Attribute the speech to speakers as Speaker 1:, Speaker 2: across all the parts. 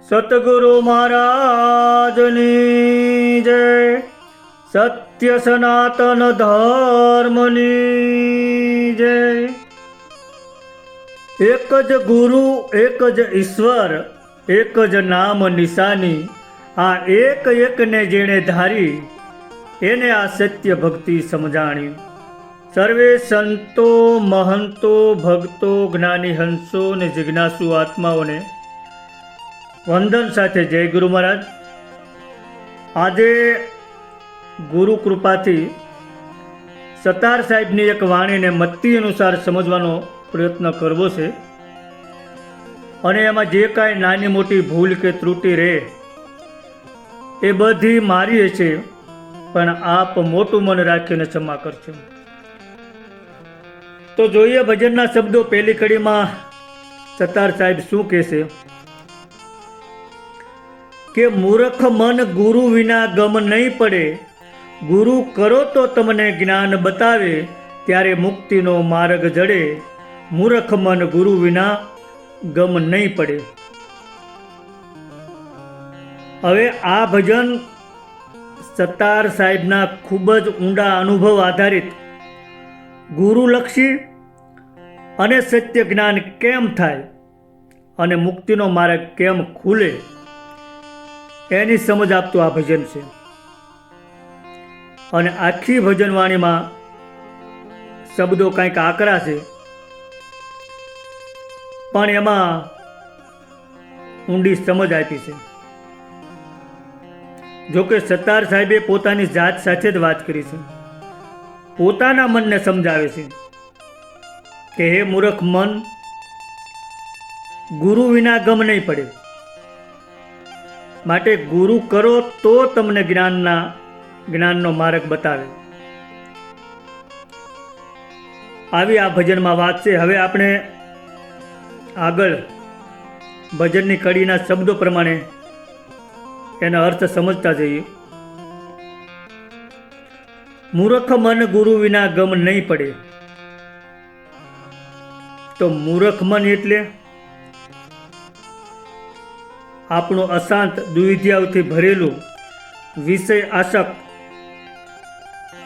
Speaker 1: સતગુરુ મહારાજની જય. સત્ય સનાતન ધર્મની જય. એક જ ગુરુ, એક જ ઈશ્વર, એક જ નામ નિશાની. આ એક એકને જેણે ધારી, એને આ સત્ય ભક્તિ સમજાણી. સર્વે સંતો, મહંતો, ભક્તો, જ્ઞાની હંસો ને જિજ્ઞાસુ આત્માઓને વંદન સાથે જય ગુરુ મહારાજ. આજે ગુરુ કૃપાથી સતાર સાહેબની એક વાણીને મત્તી અનુસાર સમજવાનો પ્રયત્ન કરવો છે, અને એમાં જે કાંઈ નાની મોટી ભૂલ કે ત્રુટિ રહે એ બધી મારી છે, પણ આપ મોટું મન રાખીને ક્ષમા કરશો. તો જોઈએ ભજનના શબ્દો. પહેલી કડીમાં સતાર સાહેબ શું કહેશે કે મૂર્ખ મન ગુરુ વિના ગમ નહીં પડે. ગુરુ કરો તો તમને જ્ઞાન બતાવે, ત્યારે મુક્તિનો માર્ગ જડે. મૂર્ખ મન ગુરુ વિના ગમ નહીં પડે. હવે આ ભજન સતાર સાહેબના ખૂબ જ ઊંડા અનુભવ આધારિત ગુરુલક્ષી અને સત્ય જ્ઞાન કેમ થાય અને મુક્તિનો માર્ગ કેમ ખુલે એની સમજ આપતું આ ભજન છે. અને આખી ભજનવાણીમાં શબ્દો કંઈક આકરા છે, પણ એમાં ઊંડી સમજ આપી છે. જોકે સતાર સાહેબે પોતાની જાત સાથે જ વાત કરી છે. પોતાના મનને સમજાવે છે કે હે મૂર્ખ મન, ગુરુ વિના ગમ નહીં પડે. માટે ગુરુ કરો તો તમને જ્ઞાનનો માર્ગ બતાવે. આવી આ ભજનમાં વાત છે. હવે આપણે આગળ ભજનની કડીના શબ્દો પ્રમાણે એના અર્થ સમજતા જઈએ. મૂર્ખ મન ગુરુ વિના ગમ નહીં પડે. તો મૂર્ખ મન એટલે આપણું અશાંત, દુવિધાઓથી ભરેલું, વિષય આસક્ત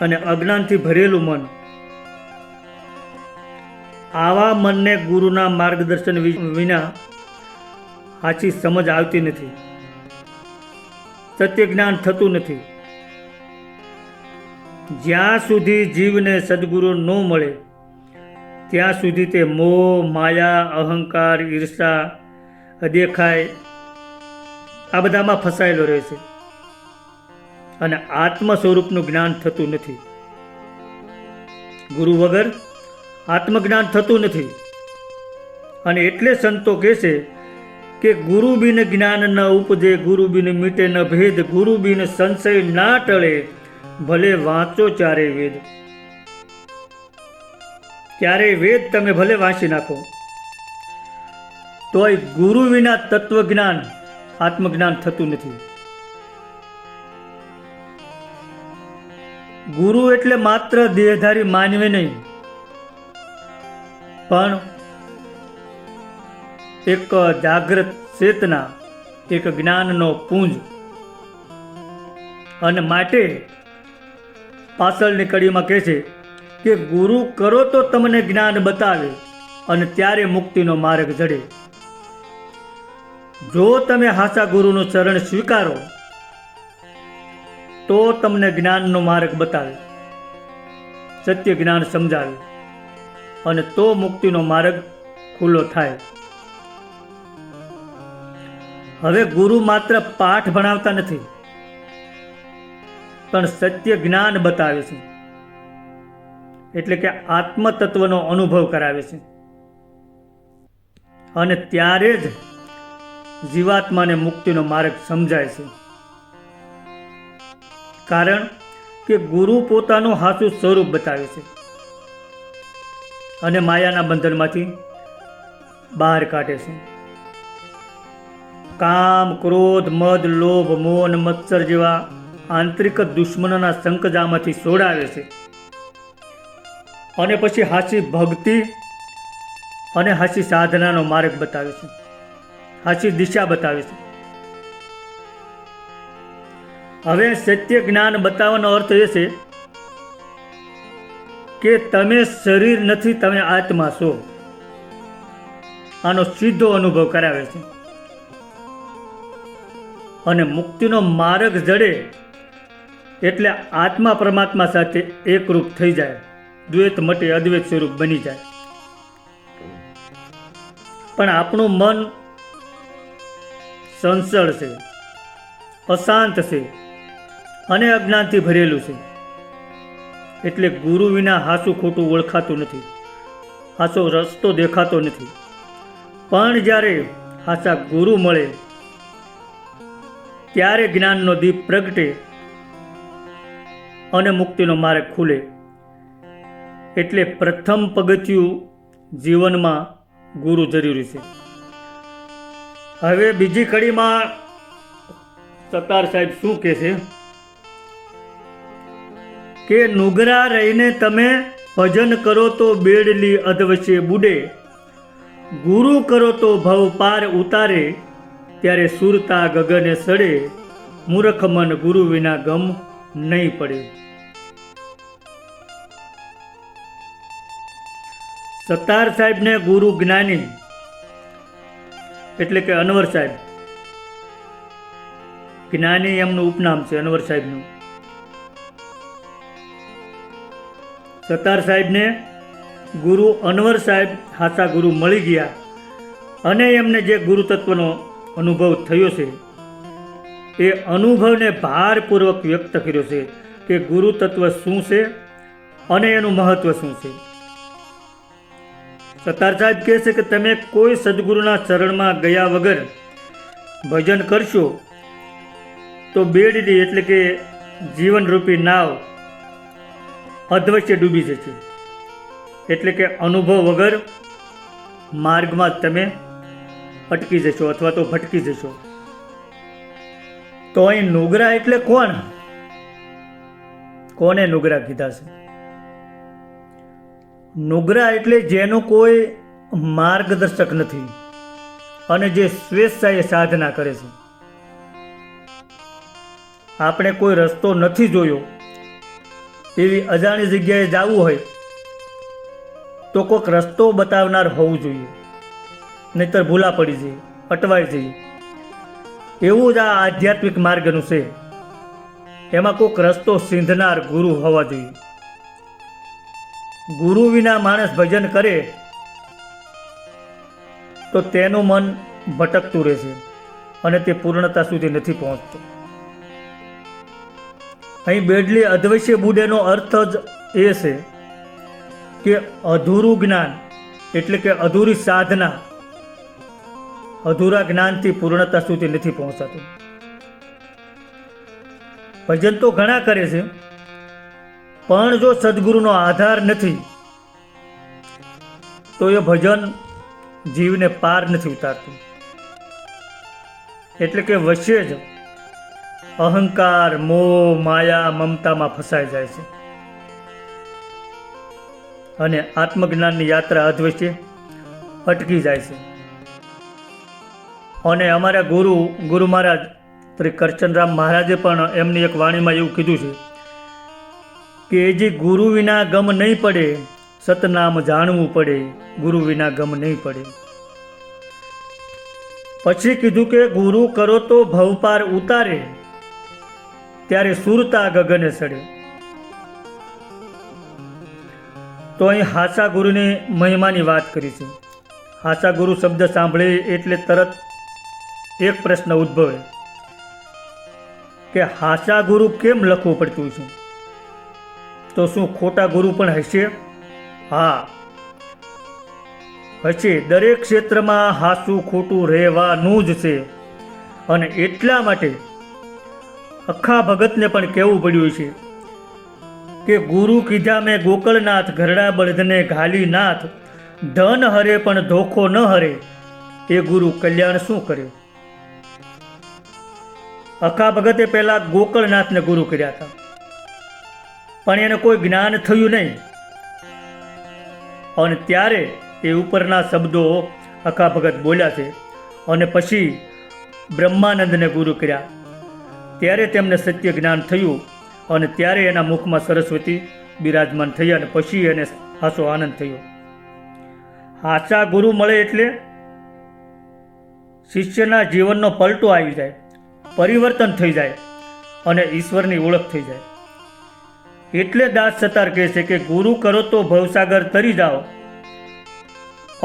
Speaker 1: અને અજ્ઞાનથી ભરેલું મન. આવા મનને ગુરુના માર્ગદર્શન વિના સાચી સમજ આવતી નથી, સત્ય જ્ઞાન થતું નથી. જ્યાં સુધી જીવને સદગુરુ ન મળે ત્યાં સુધી તે મોહ, માયા, અહંકાર, ઈર્ષા, અદેખાય આ બધામાં ફસાયેલો રહે છે, અને આત્મ સ્વરૂપનું જ્ઞાન થતું નથી. ગુરુ વગર આત્મજ્ઞાન થતું નથી. અને એટલે સંતો કહે છે કે ગુરુ બિન જ્ઞાન ન ઉપજે, ગુરુ બિન મીટે ન ભેદ, ગુરુ બિન સંશય ના ટળે, ભલે વાંચો ચારે વેદ. ક્યારેય વેદ તમે ભલે વાંચી નાખો, તોય ગુરુ વિના તત્વજ્ઞાન, આત્મજ્ઞાન થતું નથી. ગુરુ એટલે માત્ર દેહધારી માનવી નહીં, પણ એક જાગૃત ચેતના, એક જ્ઞાનનો પુંજ. અને માટે પાછળની કડીમાં કહે છે કે ગુરુ કરો તો તમને જ્ઞાન બતાવે, અને ત્યારે મુક્તિનો માર્ગ જડે. જો તમે હાચા ગુરુનું ચરણ સ્વીકારો તો તમને જ્ઞાનનો માર્ગ બતાવે, સત્ય જ્ઞાન સમજાવે, અને તો મુક્તિનો માર્ગ ખુલ્લો થાય. હવે ગુરુ માત્ર પાઠ ભણાવતા નથી, પણ સત્ય જ્ઞાન બતાવે છે, એટલે કે આત્મતત્વનો અનુભવ કરાવે છે. અને ત્યારે જ જીવાત્માને મુક્તિનો માર્ગ સમજાય છે. કારણ કે ગુરુ પોતાનું હાચું સ્વરૂપ બતાવે છે અને માયાના બંધનમાંથી બહાર કાઢે છે. કામ, ક્રોધ, મદ, લોભ, મોહ અને મત્સર જેવા આંતરિક દુશ્મનોના સંકજામાંથી છોડાવે છે, અને પછી હાચી ભક્તિ અને હાચી સાધનાનો માર્ગ બતાવે છે, સાચી દિશા બતાવે છે. હવે સત્ય જ્ઞાન બતાવવાનો અર્થ એ છે કે તમે શરીર નથી, તમે આત્મા છો. આનો સીધો અનુભવ કરાવે છે. અને મુક્તિનો માર્ગ જડે એટલે આત્મા પરમાત્મા સાથે એકરૂપ થઈ જાય, દ્વૈત મટે, અદ્વૈત સ્વરૂપ બની જાય. પણ આપણું મન સંસળ છે, અશાંત છે અને અજ્ઞાનથી ભરેલું છે. એટલે ગુરુ વિના હાસું ખોટું ઓળખાતું નથી, હાસો રસ્તો દેખાતો નથી. પણ જ્યારે હાસા ગુરુ મળે ત્યારે જ્ઞાનનો દીપ પ્રગટે અને મુક્તિનો માર્ગ ખુલે. એટલે પ્રથમ પગથિયું જીવનમાં ગુરુ જરૂરી છે. હવે બીજી કડીમાં સત્તાર સાહેબ શું કહે છે કે નુગરા રહીને તમે ભજન કરો તો બેડલી અધવચ્ચે બુડે, ગુરુ કરો તો ભવ પાર ઉતારે, ત્યારે સુરતા ગગને સડે, મૂર્ખ મન ગુરુ વિના ગમ નહીં પડે. સત્તાર સાહેબને ગુરુ જ્ઞાની એટલે કે અનવર સાહેબ, જ્ઞાની એમનું ઉપનામ છે અનવર સાહેબનું. સત્તાર સાહેબને ગુરુ અનવર સાહેબ હાસા ગુરુ મળી ગયા અને એમને જે ગુરુ તત્વનો અનુભવ થયો છે એ અનુભવને ભારપૂર્વક વ્યક્ત કર્યો છે કે ગુરુ તત્વ શું છે અને એનું મહત્વ શું છે. સત્તાર સાહેબ કહે છે કે તમે કોઈ સદગુરુના ચરણમાં ગયા વગર ભજન કરશો તો બેડલી એટલે કે જીવનરૂપી નાવ અધવચ્ચે ડૂબી જશે. એટલે કે અનુભવ વગર માર્ગમાં તમે અટકી જશો અથવા તો ભટકી જશો. તો અહીં નુગરા એટલે કોણ? કોને નુગરા કીધા છે? નુગરા એટલે જેનું કોઈ માર્ગદર્શક નથી અને જે સ્વેચ્છાએ સાધના કરે છે. આપણે કોઈ રસ્તો નથી જોયો એવી અજાણી જગ્યાએ જવું હોય તો કોઈક રસ્તો બતાવનાર હોવું જોઈએ, નહીતર ભૂલા પડી જઈએ, અટવાઈ જઈએ. એવું જ આ આધ્યાત્મિક માર્ગનું છે. એમાં કોઈક રસ્તો સીંધનાર ગુરુ હોવા જોઈએ. ગુરુ વિના માણસ ભજન કરે તો તેનું મન ભટકતું રહેશે અને તે પૂર્ણતા સુધી નથી પહોંચતું. અહીં બેડલી અધવચ્ચે બુડેનો અર્થ જ એ છે કે અધૂરું જ્ઞાન એટલે કે અધૂરી સાધના, અધૂરા જ્ઞાનથી પૂર્ણતા સુધી નથી પહોંચાતું. ભજન તો ઘણા કરે છે પણ જો સદગુરુનો આધાર નથી તો એ ભજન જીવને પાર નથી ઉતારતું. એટલે કે વચ્ચે જ અહંકાર, મોહ, માયા, મમતામાં ફસાઈ જાય છે અને આત્મજ્ઞાનની યાત્રા અધવચ્ચે અટકી જાય છે. અને અમારા ગુરુ મહારાજ શ્રી કરચનરામ મહારાજે પણ એમની એક વાણીમાં એવું કીધું છે કે જે ગુરુ વિના ગમ નહીં પડે, સતનામ જાણવું પડે, ગુરુ વિના ગમ નહીં પડે. પછી કીધું કે ગુરુ કરો તો ભવપાર ઉતારે, ત્યારે સુરતા ગગને સડે. તો અહીં હાસા ગુરુની મહિમાની વાત કરી છે. હાસા ગુરુ શબ્દ સાંભળે એટલે તરત એક પ્રશ્ન ઉદ્ભવે કે હાસા ગુરુ કેમ લખવું પડતું છે? તો શું ખોટા ગુરુ પણ હશે? હા, હશે. દરેક ક્ષેત્રમાં હાસું ખોટું રહેવાનું જ છે. અને એટલા માટે અખા ભગતને પણ કહેવું પડ્યું છે કે ગુરુ કીધા મેં ગોકળનાથ, ઘરડા બળદને ઘાલી નાથ, ધન હરે પણ ધોખો ન હરે, એ ગુરુ કલ્યાણ શું કરે? અખા ભગતે પહેલા ગોકળનાથને ગુરુ કર્યા હતા પણ એને કોઈ જ્ઞાન થયું નહીં. અને ત્યારે એ ઉપરના શબ્દો અખા ભગત બોલ્યા છે અને પછી બ્રહ્માનંદને ગુરુ કર્યા. ત્યારે તેમને સત્ય જ્ઞાન થયું અને ત્યારે એના મુખમાં સરસ્વતી બિરાજમાન થયા અને પછી એને હાસો આનંદ થયો. હાચા ગુરુ મળે એટલે શિષ્યના જીવનનો પલટો આવી જાય, પરિવર્તન થઈ જાય અને ઈશ્વરની ઓળખ થઈ જાય. એટલે દાસ સતાર કહે છે કે ગુરુ કરો તો ભવસાગર તરી જાઓ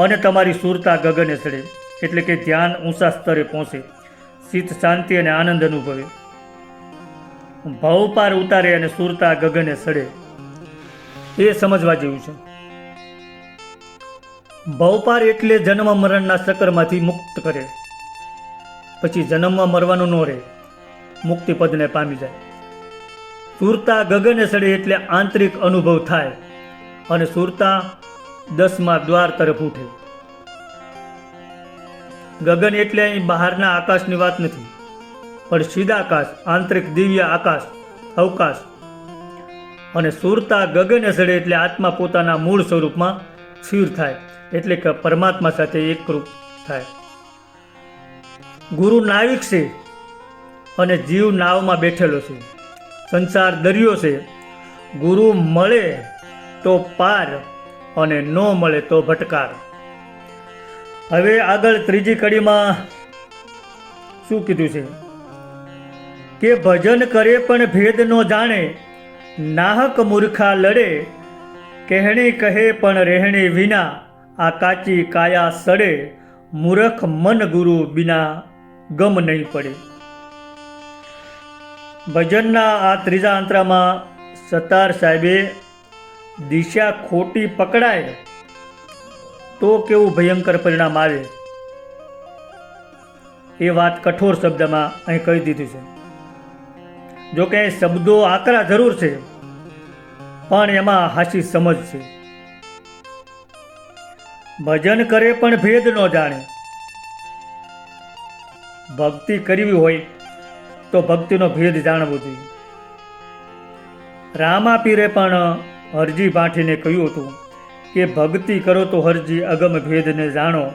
Speaker 1: અને તમારી સુરતા ગગને ચડે. એટલે કે ધ્યાન ઊંચા સ્તરે પહોંચે, ચિત્ત શાંતિ અને આનંદ અનુભવે, ભવ પાર ઉતારે અને સુરતા ગગને ચડે. એ સમજવા જેવું છે. ભવપાર એટલે જન્મ મરણના ચક્રમાંથી મુક્ત કરે, પછી જન્મમાં મરવાનું ન રહે, મુક્તિ પદને પામી જાય. સુરતા ગગને ચડે એટલે આંતરિક અનુભવ થાય અને સુરતા 10મા દ્વાર તરફ ઉઠે. ગગન એટલે અહીં બહારના આકાશની વાત નથી, પણ સીધાકાશ, આંતરિક દિવ્ય આકાશ, અવકાશ. અને સુરતા ગગને ચડે એટલે આત્મા પોતાના મૂળ સ્વરૂપમાં સ્થિર થાય, એટલે કે પરમાત્મા સાથે એકરૂપ થાય. ગુરુ નાવિક છે અને જીવ નાવમાં બેઠેલો છે. સંસાર દરિયો છે. ગુરુ મળે તો પાર અને ન મળે તો ભટકાર. હવે આગળ ત્રીજી કડીમાં શું કીધું છે કે ભજન કરે પણ ભેદ ન જાણે, નાહક મૂર્ખા લડે, કહેણી કહે પણ રહેણી વિના, આ કાચી કાયા સડે, મૂર્ખ મન ગુરુ બિના ગમ નહીં પડે. ભજનના આ ત્રીજા અંતરામાં સતાર સાહેબે દિશા ખોટી પકડાય તો કેવું ભયંકર પરિણામ આવે એ વાત કઠોર શબ્દમાં અહીં કહી દીધી છે. જો કે શબ્દો આકરા જરૂર છે, પણ એમાં હાચી સમજ છે. ભજન કરે પણ ભેદ ન જાણે. ભક્તિ કરવી હોય તો ભક્તિનો ભેદ જાણવો જોઈએ. રામા પીરે પણ હરજી બાંઠીને કહ્યું હતું કે ભક્તિ કરો તો હરજી અગમ ભેદને જાણો.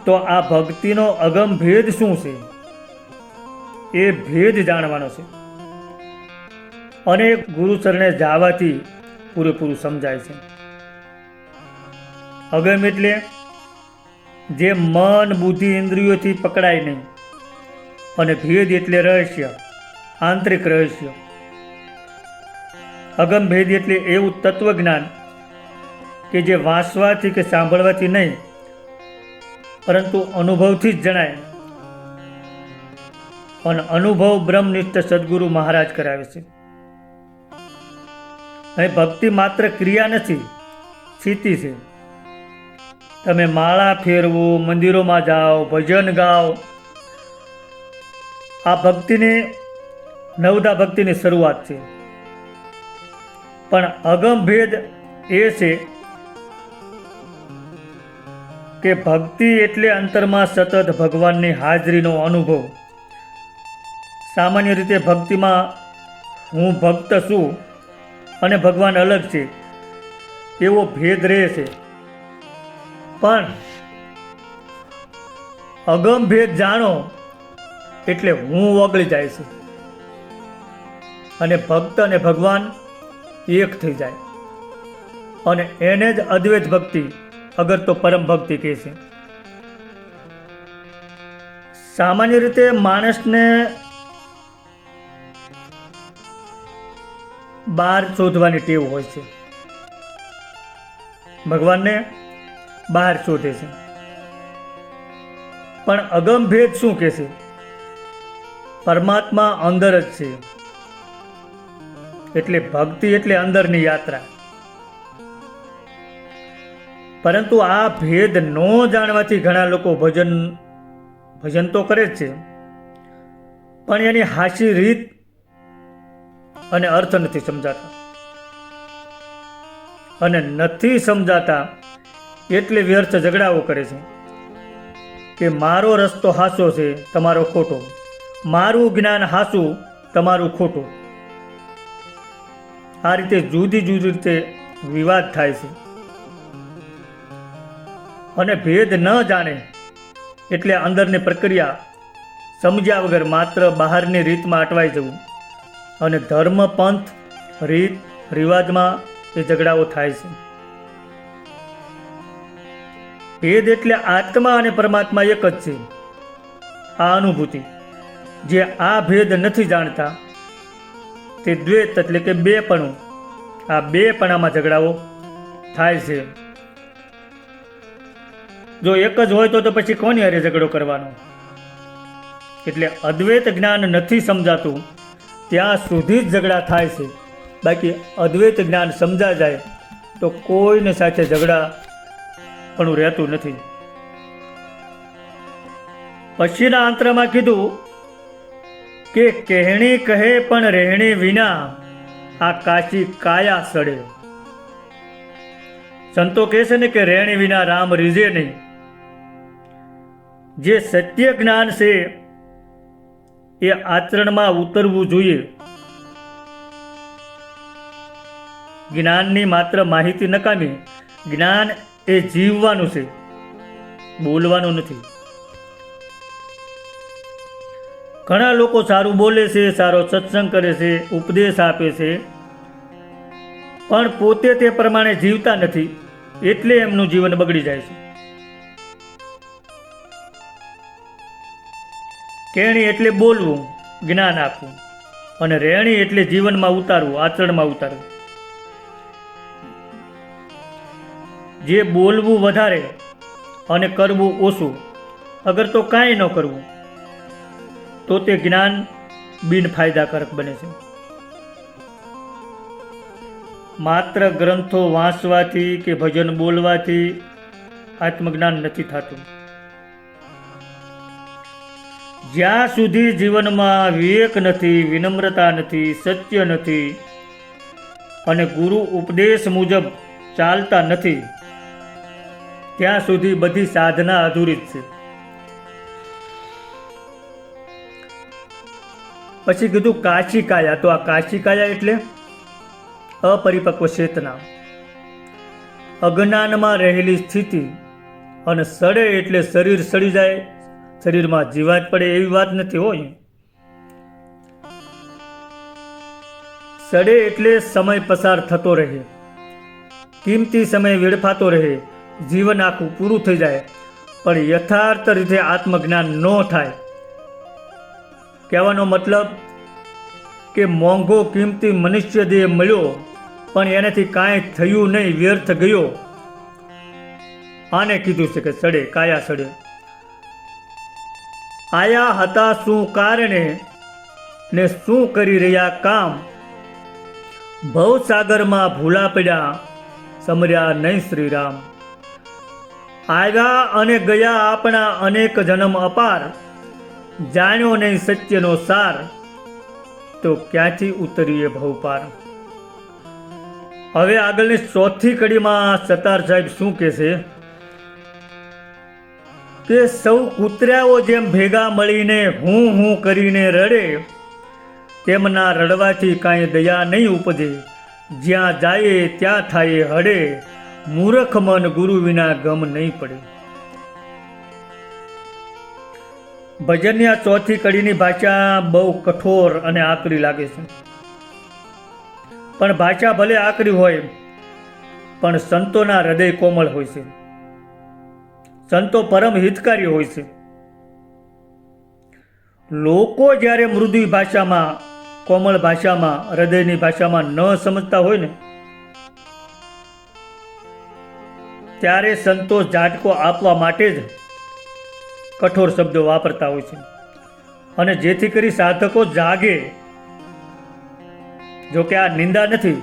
Speaker 1: તો આ ભક્તિનો અગમ ભેદ શું છે એ ભેદ જાણવાનો છે, અને ગુરુ ચરણે જવાથી પૂરેપૂરું સમજાય છે. અગમ એટલે જે મન બુદ્ધિ ઇન્દ્રિયોથી પકડાય નહીં, અને ભેદ એટલે રહસ્ય, આંતરિક રહસ્ય. અગમ ભેદ એટલે એવું તત્વજ્ઞાન કે જે વાંચવાથી કે સાંભળવાથી નહીં, પરંતુ અનુભવથી જ જણાય. અને અનુભવ બ્રહ્મનિષ્ઠ સદગુરુ મહારાજ કરાવે છે. અહીં ભક્તિ માત્ર ક્રિયા નથી, સ્થિતિ છે. તમે માળા ફેરવો, મંદિરોમાં જાઓ, ભજન ગાઓ, આ ભક્તિની નવદા ભક્તિની શરૂઆત છે. પણ અગમ ભેદ એ છે કે ભક્તિ એટલે અંતરમાં સતત ભગવાનની હાજરીનો અનુભવ. સામાન્ય રીતે ભક્તિમાં હું ભક્ત છું અને ભગવાન અલગ છે એવો ભેદ રહે છે. પણ અગમ ભેદ જાણો એટલે હું ઓગળી જાય છે અને ભક્ત અને ભગવાન એક થઈ જાય, અને એને જ અદ્વૈત ભક્તિ, અગર તો પરમ ભક્તિ કહે છે. સામાન્ય રીતે માણસને બહાર શોધવાની ટેવ હોય છે, ભગવાનને બહાર શોધે છે. પણ અગમ ભેદ શું કહે છે? પરમાત્મા અંદર જ છે. એટલે ભક્તિ એટલે અંદરની યાત્રા. પરંતુ આ ભેદ ન જાણવાથી ઘણા લોકો ભજન તો કરે જ છે, પણ એની હાચી રીત અને અર્થ નથી સમજાતા. અને નથી સમજાતા એટલે વ્યર્થ ઝઘડાઓ કરે છે કે મારો રસ્તો હાચો છે, તમારો ખોટો, મારું જ્ઞાન હાચું, તમારું ખોટું. આ રીતે જુદી જુદી રીતે વિવાદ થાય છે. અને ભેદ ન જાણે એટલે અંદરની પ્રક્રિયા સમજ્યા વગર માત્ર બહારની રીતમાં અટવાઈ જવું, અને ધર્મ, પંથ, રીત રિવાજમાં એ ઝઘડાઓ થાય છે. ભેદ એટલે આત્મા અને પરમાત્મા એક જ છે. આ અનુભૂતિ. જે આ ભેદ નથી જાણતા તે દ્વૈત એટલે કે બેપણું, આ બેપણામાં ઝઘડાઓ થાય છે. જો એક જ હોય તો પછી કોની હારે ઝઘડો કરવાનો? એટલે અદ્વૈત જ્ઞાન નથી સમજાતું ત્યાં સુધી જ ઝઘડા થાય છે. બાકી અદ્વૈત જ્ઞાન સમજા જાય તો કોઈને સાથે ઝઘડા પણ રહેતું નથી. પછીના અંતરમાં કીધું કે કહેણી કહે પણ રહેણી વિના આ કાચી કાયા સડે. સંતો કહે છે ને કે રહેણી વિના રામ રીઝે નહીં. જે સત્ય જ્ઞાન છે એ આચરણમાં ઉતરવું જોઈએ. જ્ઞાનની માત્ર માહિતી નકામી. જ્ઞાન એ જીવવાનું છે, બોલવાનું નથી. ઘણા લોકો સારું બોલે છે, સારો સત્સંગ કરે છે, ઉપદેશ આપે છે, પણ પોતે તે પ્રમાણે જીવતા નથી, એટલે એમનું જીવન બગડી જાય છે. કહેણી એટલે બોલવું, જ્ઞાન આપવું, અને રહેણી એટલે જીવનમાં ઉતારવું, આચરણમાં ઉતારવું. જે બોલવું વધારે અને કરવું ઓછું, અગર તો કાંઈ ન કરવું, તો તે જ્ઞાન બિનફાયદાકારક બને છે. માત્ર ગ્રંથો વાંચવાથી કે ભજન બોલવાથી આત્મજ્ઞાન નથી થતું. જ્યાં સુધી જીવનમાં વિવેક નથી, વિનમ્રતા નથી, સત્ય નથી અને ગુરુ ઉપદેશ મુજબ ચાલતા નથી, ત્યાં સુધી બધી સાધના અધૂરી જ છે. પછી કીધું કાચી કાયા. તો આ કાચી કાયા એટલે અપરિપક્વ ચેતના, અજ્ઞાનમાં રહેલી સ્થિતિ. અને સડે એટલે શરીર સડી જાય, શરીરમાં જીવાત પડે એવી વાત નથી હોય. સડે એટલે સમય પસાર થતો રહે, કિંમતી સમય વેડફાતો રહે, જીવન આખું પૂરું થઈ જાય, પણ યથાર્થ રીતે આત્મજ્ઞાન ન થાય. કહેવાનો મતલબ કે મોંઘો કિંમતી મનુષ્ય દેહ મળ્યો પણ એનાથી કાંઈ થયું નહીં, વ્યર્થ ગયો. આને કીધું છે કે સડે, કાયા સડે. આયા હતા શું કારણે ને શું કરી રહ્યા કામ, ભવસાગરમાં ભૂલા પડ્યા, સમર્યા નહીં શ્રીરામ. આવ્યા અને ગયા આપણા અનેક જન્મ અપાર, જાણ્યો નહીં સત્યનો સાર, તો ક્યાંથી ઉતરીએ ભવપાર. હવે આગળની ચોથી કડીમાં સતાર સાહેબ શું કહે છે કે સૌ કૂતરાઓ જેમ ભેગા મળીને હું કરીને રડે, તેમના રડવાથી કાંઈ દયા નહીં ઉપજે, જ્યાં જાય ત્યાં થાય હડે, મૂર્ખ મન ગુરુ વિના ગમ નહીં પડે. ભજનની આ ચોથી કડીની ભાષા બહુ કઠોર અને આકરી લાગે છે. પણ ભાષા ભલે આકરી હોય પણ સંતોના હૃદય કોમળ હોય છે. સંતો પરમ હિતકારી હોય છે. લોકો જ્યારે મૃદુ ભાષામાં, કોમળ ભાષામાં, હૃદયની ભાષામાં ન સમજતા હોય ને, ત્યારે સંતો ઝાટકો આપવા માટે જ કઠોર શબ્દો વાપરતા હોય છે, અને જેથી કરી સાધકો જાગે. જો કે આ નિંદા નથી,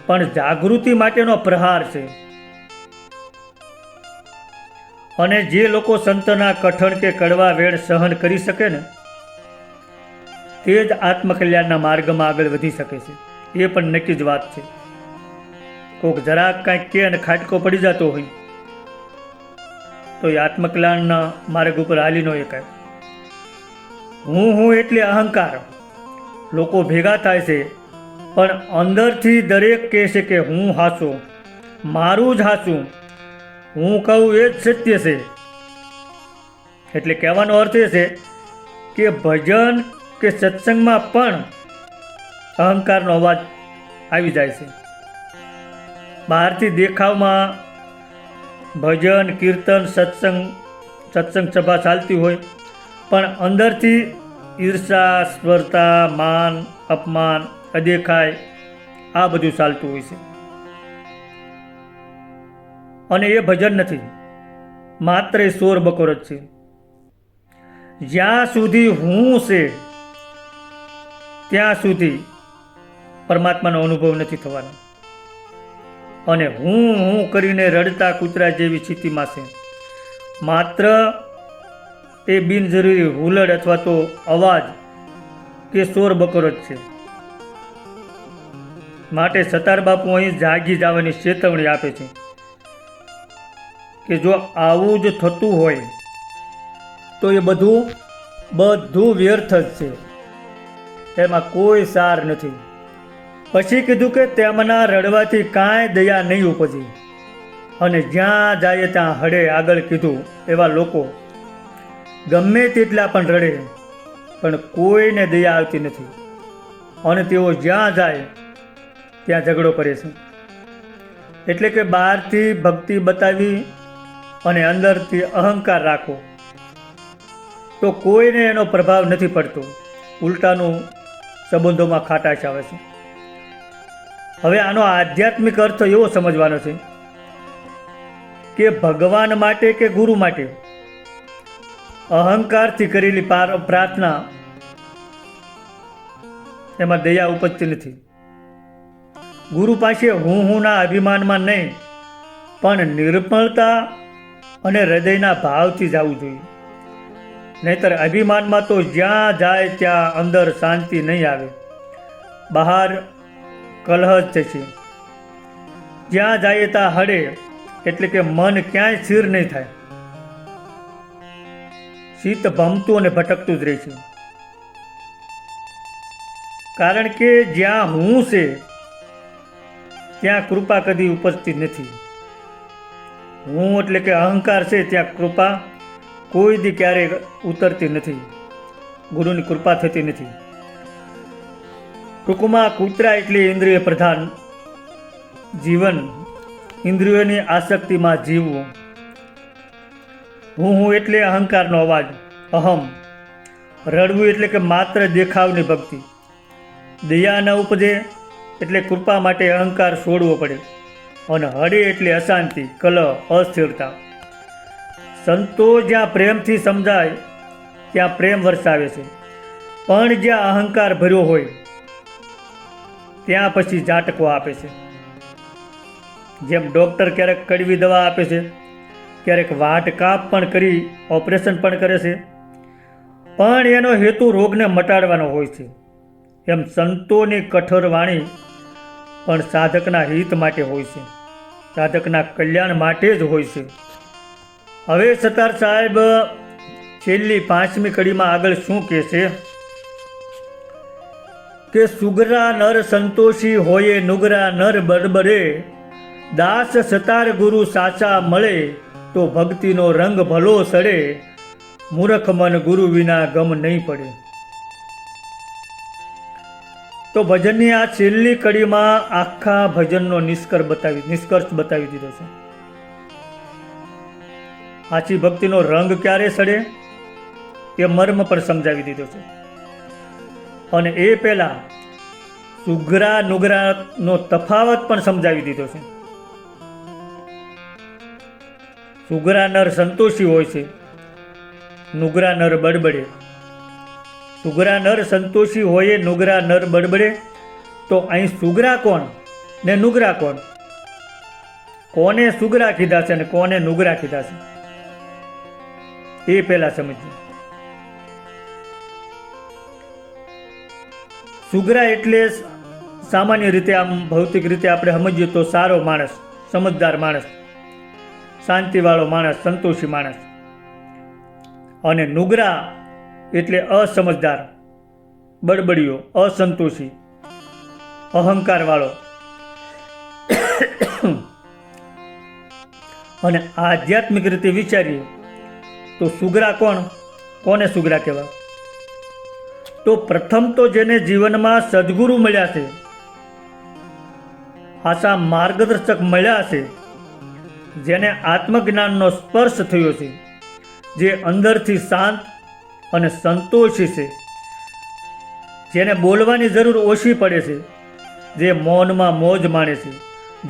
Speaker 1: પણ જાગૃતિ માટેનો પ્રહાર છે. અને જે લોકો સંતના કઠણ કે કડવા વેણ સહન કરી શકે ને, તે જ આત્મકલ્યાણના માર્ગમાં આગળ વધી શકે છે. એ પણ નક્કી જ વાત છે. કોઈક જરાક કાંઈક કે અને ખાટકો પડી જતો હોય તો એ આત્મકલ્યાણના માર્ગ ઉપર હાલી ન એકાય. હું એટલે અહંકાર. લોકો ભેગા થાય છે પણ અંદરથી દરેક કહે છે કે હું હાચું, મારું જ હાચું, હું કહું એ જ સત્ય છે. એટલે કહેવાનો અર્થ એ છે કે ભજન કે સત્સંગમાં પણ અહંકારનો અવાજ આવી જાય છે. બહારથી દેખાવમાં ભજન કીર્તન સત્સંગ સભા ચાલતી હોય, પણ અંદરથી ઈર્ષા, સ્પર્ધા, માન, અપમાન, અદેખાય આ બધું ચાલતું હોય છે. અને એ ભજન નથી, માત્ર એ શોર બકોર જ છે. જ્યાં સુધી હું છે ત્યાં સુધી પરમાત્માનો અનુભવ નથી થવાનો. અને હું કરીને રડતા કૂતરા જેવી સ્થિતિમાં છે. માત્ર એ બિનજરૂરી હુલડ અથવા તો અવાજ કે શોર બકોર જ છે. માટે સતાર બાપુ અહીં જાગી જવાની ચેતવણી આપે છે કે જો આવું જ થતું હોય તો એ બધું વ્યર્થ જ છે, એમાં કોઈ સાર નથી. પછી કીધું કે તેમના રડવાથી કાંઈ દયા નહીં ઉપજી, અને જ્યાં જાય ત્યાં હડે. આગળ કીધું એવા લોકો ગમે તેટલા પણ રડે, પણ કોઈને દયા આવતી નથી, અને તેઓ જ્યાં જાય ત્યાં ઝઘડો કરે છે. એટલે કે બહારથી ભક્તિ બતાવી અને અંદરથી અહંકાર રાખો તો કોઈને એનો પ્રભાવ નથી પડતો, ઉલટાનું સંબંધોમાં ખાટાશ આવે છે. હવે આનો આધ્યાત્મિક અર્થ એવો સમજવાનો છે કે ભગવાન માટે કે ગુરુ માટે અહંકારથી કરેલી પ્રાર્થના એમાં દયા ઉપજતી નથી. ગુરુ પાસે હુંના અભિમાનમાં નહીં, પણ નિર્મળતા અને હૃદયના ભાવથી જવું જોઈએ. નહીતર અભિમાનમાં તો જ્યાં જાય ત્યાં અંદર શાંતિ નહીં આવે, બહાર કલહ જ થશે. જ્યાં જાય ત્યાં હડે, એટલે કે મન ક્યાંય સ્થિર નહીં થાય, શીત ભમતું અને ભટકતું જ રહે છે. કારણ કે જ્યાં હું છે ત્યાં કૃપા કદી ઉપજતી નથી. હું એટલે કે અહંકાર છે ત્યાં કૃપા કોઈ દી ક્યારેય ઉતરતી નથી, ગુરુની કૃપા થતી નથી. ટૂંકમાં કૂતરા એટલે ઇન્દ્રિય પ્રધાન જીવન, ઇન્દ્રિયોની આસક્તિમાં જીવવું. હું એટલે અહંકારનો અવાજ, અહમ. રડવું એટલે કે માત્ર દેખાવની ભક્તિ. દયા ન ઉપજે એટલે કૃપા માટે અહંકાર છોડવો પડે. અને હડે એટલે અશાંતિ, કલહ, અસ્થિરતા. સંતો જ્યાં પ્રેમથી સમજાય ત્યાં પ્રેમ વરસાવે છે, પણ જ્યાં અહંકાર ભર્યો હોય ત્યાં પછી ઝાટકો આપે છે. જેમ ડૉક્ટર ક્યારેક કડવી દવા આપે છે, ક્યારેક વાટ કાપ પણ કરી ઓપરેશન પણ કરે છે, પણ એનો હેતુ રોગને મટાડવાનો હોય છે. એમ સંતોની કઠોર વાણી પણ સાધકના હિત માટે હોય છે, સાધકના કલ્યાણ માટે જ હોય છે. હવે સતાર સાહેબ છેલ્લી 5મી કડીમાં આગળ શું કહે છે કે સુગરા નર સંતોષી હોયે નુગરા નર બડબડે, દાસ સતાર ગુરુ સાચા મળે તો ભક્તિનો રંગ ભલો સડે, મૂર્ખ મન ગુરુ વિના ગમ નહીં પડે. તો ભજનની આ છેલ્લી કડીમાં આખા ભજનનો નિષ્કર્ષ બતાવી દીધો છે. સાચી ભક્તિનો રંગ ક્યારે સડે એ મર્મ પર સમજાવી દીધો છે. અને એ પહેલા સુગરા નુગરાનો તફાવત પણ સમજાવી દીધો છે. સુગરા નર સંતોષી હોય છે, નુગરા નર બડબડે. સુગરા નર સંતોષી હોય, નુગરા નર બડબડે. તો અહીં સુગરા કોણ ને નુગરા કોણ? કોને સુગરા કીધા છે અને કોને નુગરા કીધા છે એ પહેલા સમજીએ. સુગરા એટલે સામાન્ય રીતે, આમ ભૌતિક રીતે આપણે સમજીએ તો સારો માણસ, સમજદાર માણસ, શાંતિવાળો માણસ, સંતોષી માણસ. અને નુગરા એટલે અસમજદાર, બડબડિયો, અસંતોષી, અહંકારવાળો. અને આધ્યાત્મિક રીતે વિચારીએ તો સુગરા કોણ? કોને સુગરા કહેવાય? તો પ્રથમ તો જેને જીવનમાં સદગુરુ મળ્યા છે, આશા માર્ગદર્શક મળ્યા છે, જેને આત્મજ્ઞાનનો સ્પર્શ થયો છે, જે અંદરથી શાંત અને સંતોષી છે, જેને બોલવાની જરૂર ઓછી પડે છે, જે મૌનમાં મોજ માણે છે,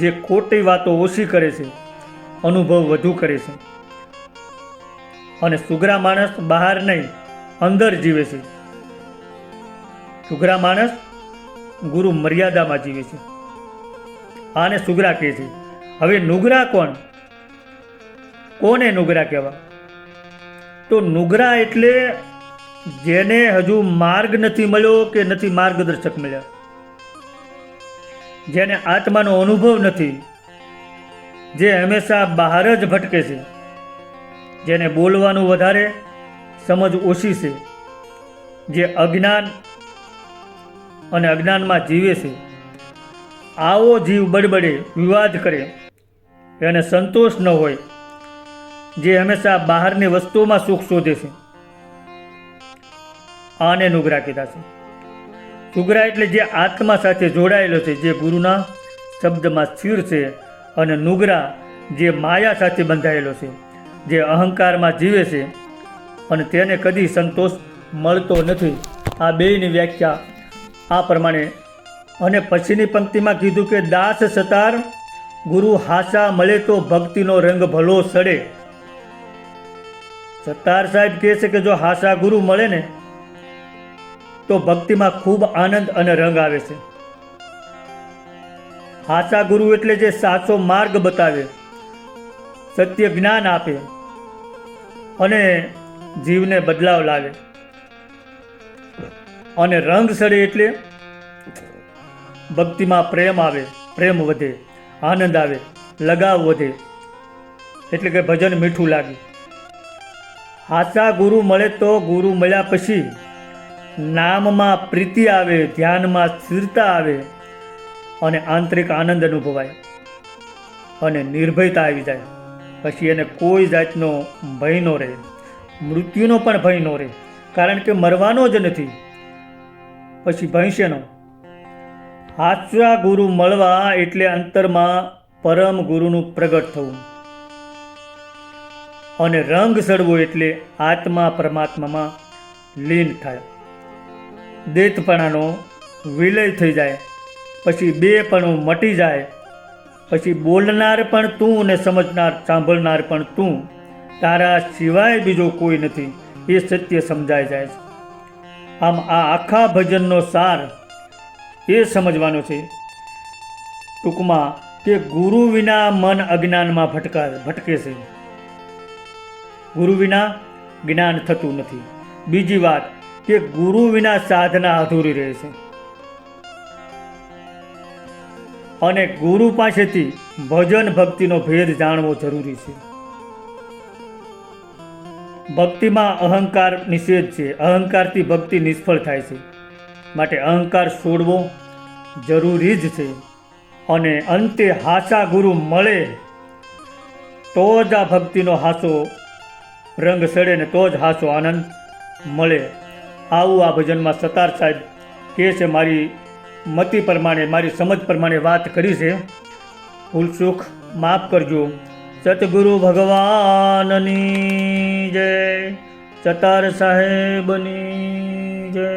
Speaker 1: જે ખોટી વાતો ઓછી કરે છે, અનુભવ વધુ કરે છે. અને સુગરા માણસ બહાર નહીં અંદર જીવે છે. સુગરા માણસ ગુરુ મર્યાદામાં જીવે છે. આને સુગરા કહે છે. હવે નુગરા કોને નુગરા કહેવા? તો નુગરા એટલે જેને હજુ માર્ગ નથી મળ્યો કે નથી માર્ગદર્શક મળ્યા, જેને આત્માનો અનુભવ નથી, જે હંમેશા બહાર જ ભટકે છે, જેને બોલવાનું વધારે સમજ ઓછી છે, જે અજ્ઞાન અને અજ્ઞાનમાં જીવે છે. આવો જીવ બડબડે વિવાદ કરે, એને સંતોષ ન હોય, જે હંમેશા બહારની વસ્તુઓમાં સુખ શોધે છે, આને નુગરા કીધા છે. સુગરા એટલે જે આત્મા સાથે જોડાયેલો છે, જે ગુરુના શબ્દમાં સ્થિર છે. અને નુગરા જે માયા સાથે બંધાયેલો છે, જે અહંકારમાં જીવે છે અને તેને કદી સંતોષ મળતો નથી. આ બેયની વ્યાખ્યા આ પ્રમાણે. અને પછીની પંક્તિમાં કીધું કે દાસ સતાર ગુરુ હાસા મળે તો ભક્તિનો રંગ ભલો સડે. સતાર સાહેબ કહે છે કે જો હાસા ગુરુ મળે ને તો ભક્તિમાં ખૂબ આનંદ અને રંગ આવે છે. હાસા ગુરુ એટલે જે સાચો માર્ગ બતાવે, સત્ય જ્ઞાન આપે અને જીવને બદલાવ લાવે. અને રંગ સડે એટલે ભક્તિમાં પ્રેમ આવે, પ્રેમ વધે, આનંદ આવે, લગાવ વધે, એટલે કે ભજન મીઠું લાગે. હાસા ગુરુ મળે તો ગુરુ મળ્યા પછી નામમાં પ્રીતિ આવે, ધ્યાનમાં સ્થિરતા આવે અને આંતરિક આનંદ અનુભવાય અને નિર્ભયતા આવી જાય. પછી એને કોઈ જાતનો ભય ન રહે, મૃત્યુનો પણ ભય ન રહે, કારણ કે મરવાનો જ નથી, પછી ભયશે ન. હાચા ગુરુ મળવા એટલે અંતરમાં પરમ ગુરુનું પ્રગટ થવું. અને રંગ સડવો એટલે આત્મા પરમાત્મામાં લીન થાય, દેતપણાનો વિલય થઈ જાય, પછી બેપણું મટી જાય, પછી બોલનાર પણ તું ને સમજનાર સાંભળનાર પણ તું, તારા સિવાય બીજો કોઈ નથી, એ સત્ય સમજાઈ જાય છે. આમ આ આખા ભજનનો સાર એ સમજવાનો છે ટૂંકમાં કે ગુરુ વિના મન અજ્ઞાનમાં ભટકે છે, ગુરુ વિના જ્ઞાન થતું નથી. બીજી વાત કે ગુરુ વિના સાધના અધૂરી રહે છે. અને ગુરુ પાસેથી ભજન ભક્તિનો ભેદ જાણવો જરૂરી છે. ભક્તિમાં અહંકાર નિષેધ છે, અહંકારથી ભક્તિ નિષ્ફળ થાય છે, માટે અહંકાર છોડવો જરૂરી જ છે. અને અંતે હાસા ગુરુ મળે તો જ આ ભક્તિનો હાસો રંગ સડે ને તો જ હાસો આનંદ મળે. આવું આ ભજનમાં સતાર સાહેબ કહે છે. મારી મતિ પ્રમાણે, મારી સમજ પ્રમાણે વાત કરી છે. ભૂલ સુખ માફ કરજો. સતગુરુ ભગવાનની જય, સતાર સાહેબની જય.